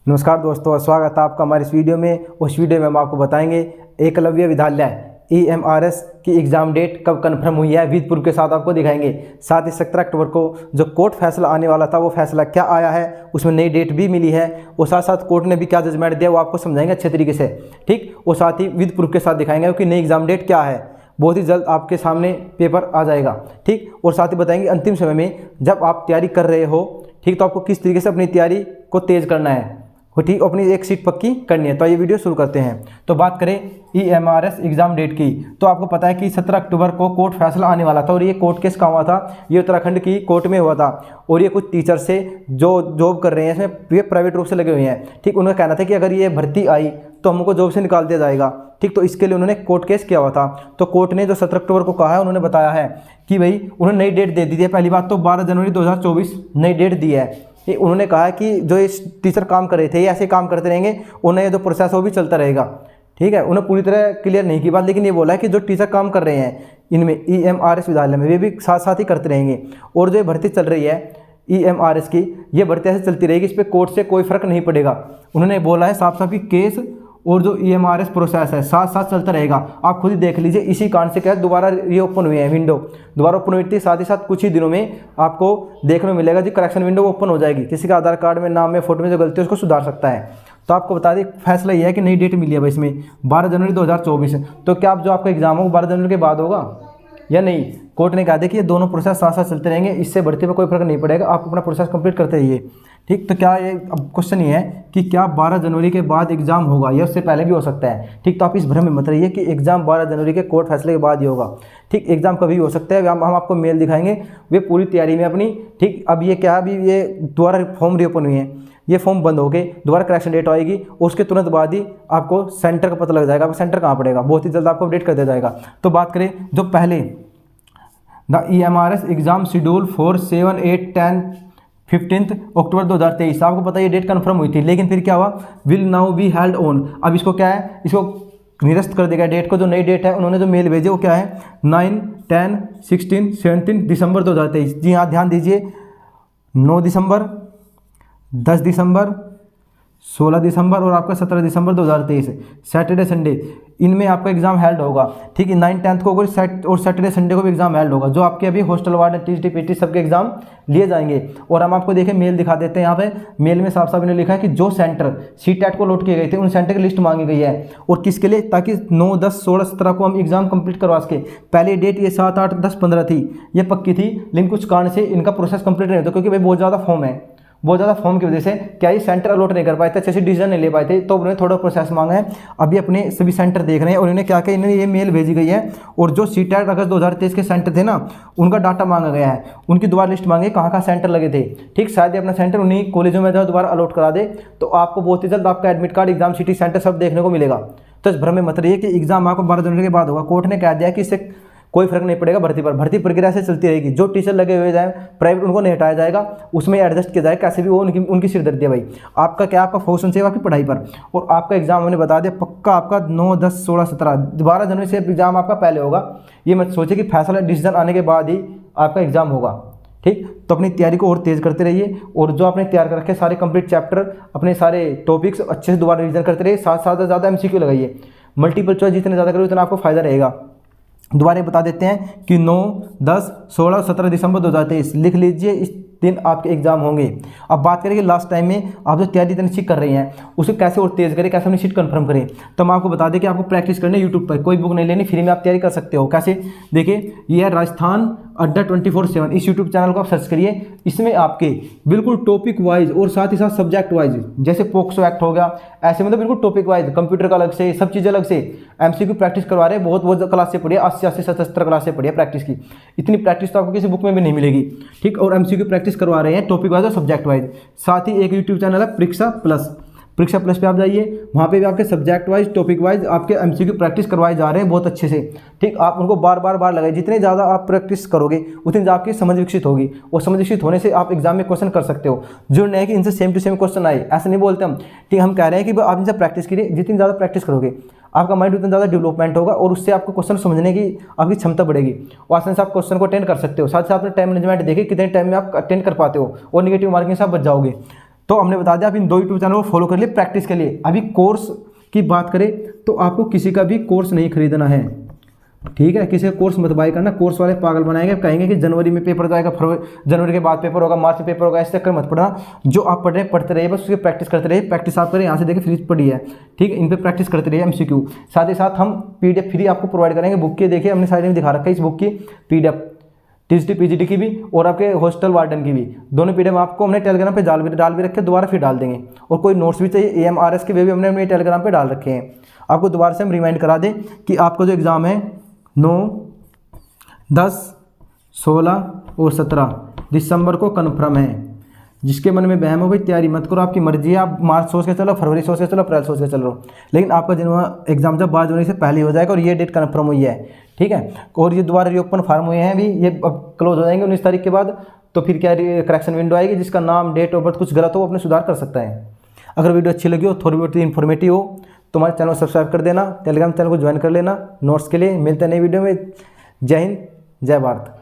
नमस्कार दोस्तों, स्वागत है आपका हमारे इस वीडियो में। उस वीडियो में हम आपको बताएंगे एकलव्य विद्यालय EMRS की एग्ज़ाम डेट कब कंफर्म हुई है, विद प्रूफ के साथ आपको दिखाएंगे। साथ ही 17 अक्टूबर को जो कोर्ट फैसला आने वाला था वो फैसला क्या आया है, उसमें नई डेट भी मिली है, और साथ साथ कोर्ट ने भी क्या जजमेंट दिया वो आपको समझाएंगे अच्छे तरीके से, ठीक। और साथ ही विद प्रूफ के साथ दिखाएंगे कि नई एग्ज़ाम डेट क्या है। बहुत ही जल्द आपके सामने पेपर आ जाएगा, ठीक। और साथ ही बताएंगे अंतिम समय में जब आप तैयारी कर रहे हो, ठीक, तो आपको किस तरीके से अपनी तैयारी को तेज़ करना है, ठीक, अपनी एक सीट पक्की करनी है। तो ये वीडियो शुरू करते हैं। तो बात करें EMRS एग्ज़ाम डेट की, तो आपको पता है कि 17 अक्टूबर को कोर्ट फैसला आने वाला था, और ये कोर्ट केस कहाँ हुआ था, ये उत्तराखंड की कोर्ट में हुआ था। और ये कुछ टीचर से जो जॉब कर रहे हैं इसमें ये प्राइवेट रूप से लगे हुए हैं, ठीक। उनका कहना था कि अगर ये भर्ती आई तो हमको जॉब से निकाल दिया जाएगा, ठीक। तो इसके लिए उन्होंने कोर्ट केस किया हुआ था। तो कोर्ट ने जो 17 अक्टूबर को कहा है, उन्होंने बताया है कि भाई उन्होंने नई डेट दे दी है। पहली बात तो 12 जनवरी 2024 नई डेट दी है। ये उन्होंने कहा है कि जो इस टीचर काम कर रहे थे ये ऐसे काम करते रहेंगे, उन्हें जो प्रोसेस है वो भी चलता रहेगा, ठीक है। उन्हें पूरी तरह क्लियर नहीं की बात, लेकिन ये बोला है कि जो टीचर काम कर रहे हैं इनमें EMRS विद्यालय में, वे भी साथ साथ ही करते रहेंगे। और जो भर्ती चल रही है EMRS की, ये भर्ती ऐसे चलती रहेगी, इस पर कोर्ट से कोई फर्क नहीं पड़ेगा। उन्होंने बोला है साफ साफ कि केस और जो EMRS प्रोसेस है साथ साथ चलता रहेगा। आप खुद ही देख लीजिए, इसी कारण से क्या दोबारा ये ओपन हुए हैं, विंडो दोबारा ओपन हुई थी। साथ ही साथ कुछ ही दिनों में आपको देखने को मिलेगा जी करेक्शन विंडो ओपन हो जाएगी। किसी का आधार कार्ड में, नाम में, फोटो में जो गलती है उसको सुधार सकता है। तो आपको बता दें फैसला यह है कि नई डेट मिली है इसमें 12 जनवरी 2024। तो क्या आप जो आपका एग्जाम हो 12 जनवरी के बाद होगा या नहीं? कोर्ट ने कहा था कि ये दोनों प्रोसेस साथ साथ चलते रहेंगे, इससे भर्ती में कोई फर्क नहीं पड़ेगा, आप अपना प्रोसेस कंप्लीट करते रहिए, ठीक। तो क्या ये अब क्वेश्चन ये है कि क्या 12 जनवरी के बाद एग्जाम होगा या उससे पहले भी हो सकता है, ठीक। तो आप इस भ्रम में मत रहिए कि एग्जाम 12 जनवरी के कोर्ट फैसले के बाद ही होगा, ठीक। एग्जाम कभी भी हो सकता है, हम आपको मेल दिखाएंगे, वे पूरी तैयारी में अपनी, ठीक। अब ये क्या, अभी ये दोबारा फॉर्म रीओपन हुए हैं, ये फॉर्म बंद हो गए, दोबारा करेक्शन डेट आएगी और उसके तुरंत बाद ही आपको सेंटर का पता लग जाएगा, आपका सेंटर कहाँ पड़ेगा, बहुत ही जल्द आपको अपडेट कर दिया जाएगा। तो बात करें जो पहले the EMRS exam schedule for 7, 8, 10, 15 अक्टूबर 2023, आपको पता है ये डेट कन्फर्म हुई थी, लेकिन फिर क्या हुआ, will now be held on. अब इसको क्या है, इसको निरस्त कर देगा डेट को। जो नई डेट है उन्होंने जो मेल भेजे वो क्या है, 9, 10, 16, 17 दिसंबर 2023। जी हाँ, ध्यान दीजिए, 9 दिसंबर, 10 दिसंबर, 16 दिसंबर और आपका 17 दिसंबर 2023 सैटरडे संडे, इनमें आपका एग्जाम हेल्ड होगा, ठीक है। 9, 10 को और सैटरडे संडे को भी एग्जाम हेल्ड होगा। जो आपके अभी हॉस्टल वार्ड, TGT, PT सबके एग्जाम लिए जाएंगे। और हम आपको देखें मेल दिखा देते हैं, यहाँ पे मेल में साफ साफ इन्होंने लिखा है कि जो सेंटर CTET को लोड किए गए थे उन सेंटर की लिस्ट मांगी गई है। और किसके लिए, ताकि 9, 10, 16, 17 को हम एग्जाम कंप्लीट करवा सके। पहले डेट ये 7, 8, 10, 15 थी, ये पक्की थी, लेकिन कुछ कारण से इनका प्रोसेस कंप्लीट नहीं होता, क्योंकि भाई बहुत ज़्यादा फॉर्म है, बहुत ज़्यादा फॉर्म की वजह से क्या ये सेंटर अलॉट नहीं कर पाए थे, अच्छे से डिसीजन नहीं ले पाए थे, तो उन्होंने थोड़ा प्रोसेस मांगा है। अभी अपने सभी सेंटर देख रहे हैं और इन्हें क्या क्या, इन्होंने ये मेल भेजी गई है। और जो CTET अगस्त 2023 के सेंटर थे ना, उनका डाटा मांगा गया है, उनकी दोबारा लिस्ट मांगी कहाँ कहाँ सेंटर लगे थे, ठीक। शायद अपना सेंटर उन्हीं कॉलेजों में जो दोबारा अलॉट करा दे, तो आपको बहुत ही जल्द आपका admit card, exam city, centre सब देखने को मिलेगा। तो इस भ्रम में मत रहिए कि एग्जाम आपको 12 जनवरी के बाद होगा। कोर्ट ने कह दिया कि इससे कोई फर्क नहीं पड़ेगा भर्ती पर, भर्ती प्रक्रिया से चलती रहेगी। जो टीचर लगे हुए जाए प्राइवेट, उनको नहीं हटाया जाएगा, उसमें एडजस्ट किया जाएगा, कैसे भी वो उनकी सिरदर्दी है भाई। आपका क्या, आपका फोकस चाहिए आपकी पढ़ाई पर। और आपका एग्जाम हमने बता दिया पक्का आपका 9, 10, 16, 17, 12 जनवरी से एग्जाम आपका पहले होगा। ये मत सोचिए कि फैसला डिसीजन आने के बाद ही आपका एग्जाम होगा, ठीक। तो अपनी तैयारी को और तेज़ करते रहिए, और जो आपने तैयार कर रखे सारे कंप्लीट चैप्टर, अपने सारे टॉपिक्स अच्छे से दोबारा रिवीजन करते रहिए। साथ साथ ज़्यादा MCQ लगाइए, मल्टीपल चॉइस जितने ज़्यादा करोगे उतना आपको फायदा रहेगा। दोबारा बता देते हैं कि 9, 10, 16 और 17 दिसंबर 2023 लिख लीजिए, इस दिन आपके एग्जाम होंगे। अब बात करेंगे लास्ट टाइम में आप जो तैयारी निश्चित कर रही हैं उसे कैसे और तेज़ करें, कैसे अपनी सीट कंफर्म करें। तो हम आपको बता दें कि आपको प्रैक्टिस करनी है यूट्यूब पर, कोई बुक नहीं लेनी, फ्री में आप तैयारी कर सकते हो। कैसे, देखिए ये है राजस्थान अड्डा 24/7, इस यूट्यूब चैनल को आप सर्च करिए। इसमें आपके बिल्कुल टॉपिक वाइज और साथ ही साथ सब्जेक्ट वाइज, जैसे पोक्सो एक्ट हो गया, ऐसे मतलब बिल्कुल टॉपिक वाइज, कंप्यूटर का अलग से, सब चीज़ें अलग से MCQ प्रैक्टिस करवा रहे हैं। बहुत क्लास से पढ़िए, 80, 70 क्लास से पढ़िए प्रैक्टिस की। इतनी प्रैक्टिस तो आपको किसी बुक में भी नहीं मिलेगी, ठीक। और MCQ प्रैक्टिस करवा रहे हैं टॉपिक वाइज और सब्जेक्ट वाइज। साथ ही एक यूट्यूब चैनल है परीक्षा प्लस, परीक्षा प्लस पे आप जाइए, वहाँ पे भी आपके सब्जेक्ट वाइज, टॉपिक वाइज आपके MCQ प्रैक्टिस करवाए जा रहे हैं बहुत अच्छे से, ठीक। आप उनको बार बार लगाइए, जितने ज़्यादा आप प्रैक्टिस करोगे उतनी ज़्यादा आपकी समझ विकसित होगी, और समझ विकसित होने से आप एग्जाम में क्वेश्चन कर सकते हो। जो नहीं है कि इनसे सेम टू सेम क्वेश्चन आए, ऐसा नहीं बोलते हम, ठीक। हम कह रहे हैं कि आप इनसे प्रैक्टिस कीजिए, जितनी ज़्यादा प्रैक्टिस करोगे आपका माइंड उतना ज़्यादा डेवलपमेंट होगा, और उससे आपको क्वेश्चन समझने की आपकी क्षमता बढ़ेगी, और आसानी से आप क्वेश्चन को अटेंड कर सकते हो। साथ ही साथ अपने टाइम मैनेजमेंट देखिए, कितने टाइम में आप अटेंड कर पाते हो, और निगेटिव मार्किंग से आप बच जाओगे। तो हमने बता दिया आप इन 2 यूट्यूब चैनल को फॉलो कर लिए प्रैक्टिस के लिए। अभी कोर्स की बात करें तो आपको किसी का भी कोर्स नहीं खरीदना है, ठीक है। किसी का कोर्स मत बाय करना, कोर्स वाले पागल बनाएंगे, कहेंगे कि जनवरी में पेपर जाएगा, जनवरी के बाद पेपर होगा, मार्च में पेपर होगा, ऐसे चक्कर मत पड़ना। जो आप पढ़ रहे हैं पढ़ते रहिए, बस उसकी प्रैक्टिस करते रहिए। प्रैक्टिस आप करें, यहाँ से देखिए फ्रीज पड़ी है, ठीक है, इन पर प्रैक्टिस करते रहिए MCQ। साथ ही साथ हम PDF फ्री आपको प्रोवाइड करेंगे बुक की, देखिए हमने साइड में दिखा रखा है इस बुक की PDF, TGT PGT की भी और आपके हॉस्टल वार्डन की भी, दोनों PDF आपको हमने टेलीग्राम पे डाल भी रखे, दोबारा फिर डाल देंगे। और कोई नोट्स भी चाहिए AMRS के, वे भी हमने अपने टेलीग्राम पे डाल रखे हैं। आपको दोबारा से हम रिमाइंड करा दें कि आपका जो एग्ज़ाम है 9, 10, 16 और 17 दिसंबर को कन्फर्म है। जिसके मन में बहम हो भाई तैयारी मत करो, आपकी मर्जी है, आप मार्च सोच के चलो, फरवरी सोच के चलो, अप्रैल सोच के चलो, लेकिन आपका एग्जाम जब 22 जनवरी से पहले हो जाएगा और ये डेट कन्फर्म हुई है, ठीक है। और ये दोबारा रीओपन फार्म हुए हैं भी, ये अब क्लोज हो जाएंगे 19 तारीख के बाद। तो फिर क्या करेक्शन विंडो आएगी, जिसका नाम, डेट ऑफ बर्थ कुछ गलत हो वो अपने सुधार कर सकता है। अगर वीडियो अच्छी लगी हो, थोड़ी बहुत इन्फॉर्मेटिव हो, तो हमारे चैनल को सब्सक्राइब कर देना, टेलीग्राम चैनल को ज्वाइन कर लेना नोट्स के लिए। मिलते हैं नई वीडियो में। जय हिंद, जय भारत।